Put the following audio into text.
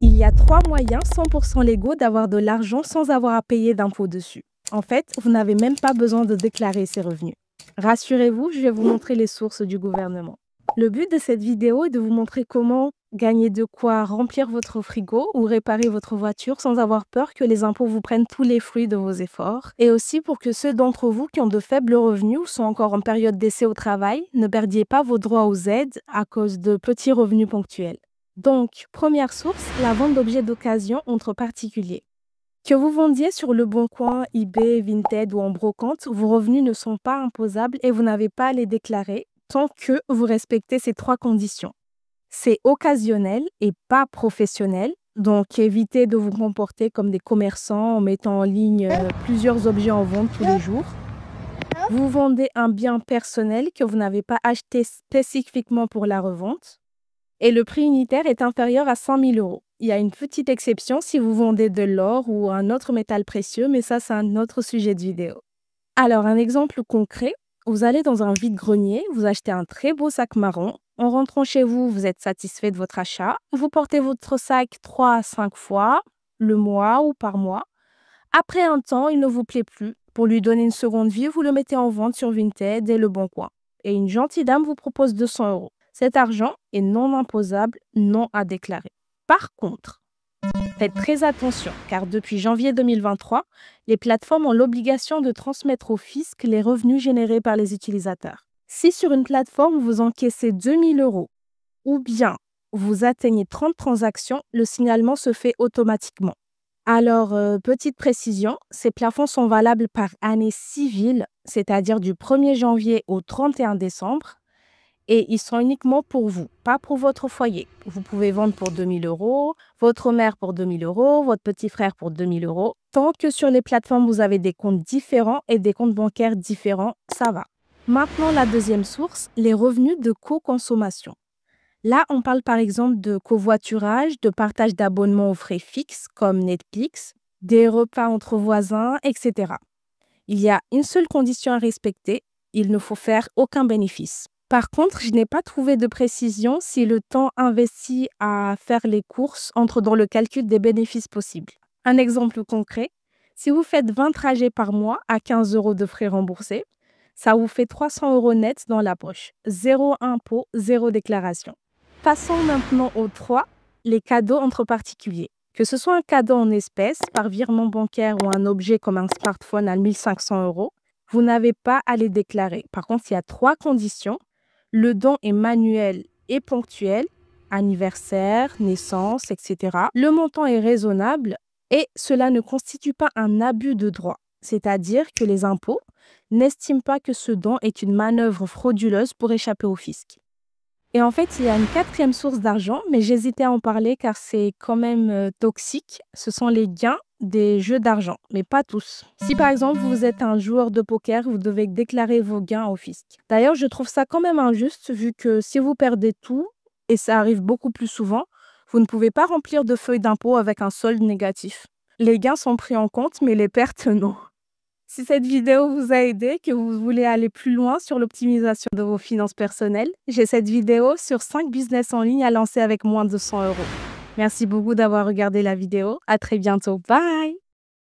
Il y a 3 moyens 100% légaux d'avoir de l'argent sans avoir à payer d'impôts dessus. En fait, vous n'avez même pas besoin de déclarer ces revenus. Rassurez-vous, je vais vous montrer les sources du gouvernement. Le but de cette vidéo est de vous montrer comment gagner de quoi remplir votre frigo ou réparer votre voiture sans avoir peur que les impôts vous prennent tous les fruits de vos efforts. Et aussi pour que ceux d'entre vous qui ont de faibles revenus ou sont encore en période d'essai au travail ne perdiez pas vos droits aux aides à cause de petits revenus ponctuels. Donc, première source, la vente d'objets d'occasion entre particuliers. Que vous vendiez sur Le Bon Coin, eBay, Vinted ou en brocante, vos revenus ne sont pas imposables et vous n'avez pas à les déclarer tant que vous respectez ces 3 conditions. C'est occasionnel et pas professionnel, donc évitez de vous comporter comme des commerçants en mettant en ligne plusieurs objets en vente tous les jours. Vous vendez un bien personnel que vous n'avez pas acheté spécifiquement pour la revente. Et le prix unitaire est inférieur à 100 000 euros. Il y a une petite exception si vous vendez de l'or ou un autre métal précieux, mais ça, c'est un autre sujet de vidéo. Alors, un exemple concret, vous allez dans un vide-grenier, vous achetez un très beau sac marron. En rentrant chez vous, vous êtes satisfait de votre achat. Vous portez votre sac 3 à 5 fois, le mois ou par mois. Après un temps, il ne vous plaît plus. Pour lui donner une seconde vie, vous le mettez en vente sur Vinted et Le Bon Coin. Et une gentille dame vous propose 200 euros. Cet argent est non imposable, non à déclarer. Par contre, faites très attention, car depuis janvier 2023, les plateformes ont l'obligation de transmettre au fisc les revenus générés par les utilisateurs. Si sur une plateforme, vous encaissez 2 000 euros ou bien vous atteignez 30 transactions, le signalement se fait automatiquement. Alors, petite précision, ces plafonds sont valables par année civile, c'est-à-dire du 1er janvier au 31 décembre. Et ils sont uniquement pour vous, pas pour votre foyer. Vous pouvez vendre pour 2 000 euros, votre mère pour 2 000 euros, votre petit frère pour 2 000 euros. Tant que sur les plateformes, vous avez des comptes différents et des comptes bancaires différents, ça va. Maintenant, la deuxième source, les revenus de co-consommation. Là, on parle par exemple de covoiturage, de partage d'abonnements aux frais fixes comme Netflix, des repas entre voisins, etc. Il y a une seule condition à respecter, il ne faut faire aucun bénéfice. Par contre, je n'ai pas trouvé de précision si le temps investi à faire les courses entre dans le calcul des bénéfices possibles. Un exemple concret, si vous faites 20 trajets par mois à 15 euros de frais remboursés, ça vous fait 300 euros net dans la poche. Zéro impôt, zéro déclaration. Passons maintenant au 3, les cadeaux entre particuliers. Que ce soit un cadeau en espèces, par virement bancaire ou un objet comme un smartphone à 1 500 euros, vous n'avez pas à les déclarer. Par contre, il y a 3 conditions. Le don est manuel et ponctuel, anniversaire, naissance, etc. Le montant est raisonnable et cela ne constitue pas un abus de droit, c'est-à-dire que les impôts n'estiment pas que ce don est une manœuvre frauduleuse pour échapper au fisc. Et en fait, il y a une 4e source d'argent, mais j'hésitais à en parler car c'est quand même toxique. Ce sont les gains des jeux d'argent, mais pas tous. Si par exemple vous êtes un joueur de poker, vous devez déclarer vos gains au fisc. D'ailleurs, je trouve ça quand même injuste vu que si vous perdez tout, et ça arrive beaucoup plus souvent, vous ne pouvez pas remplir de feuilles d'impôt avec un solde négatif. Les gains sont pris en compte, mais les pertes non. Si cette vidéo vous a aidé, que vous voulez aller plus loin sur l'optimisation de vos finances personnelles, j'ai cette vidéo sur 5 business en ligne à lancer avec moins de 100 euros. Merci beaucoup d'avoir regardé la vidéo. À très bientôt. Bye!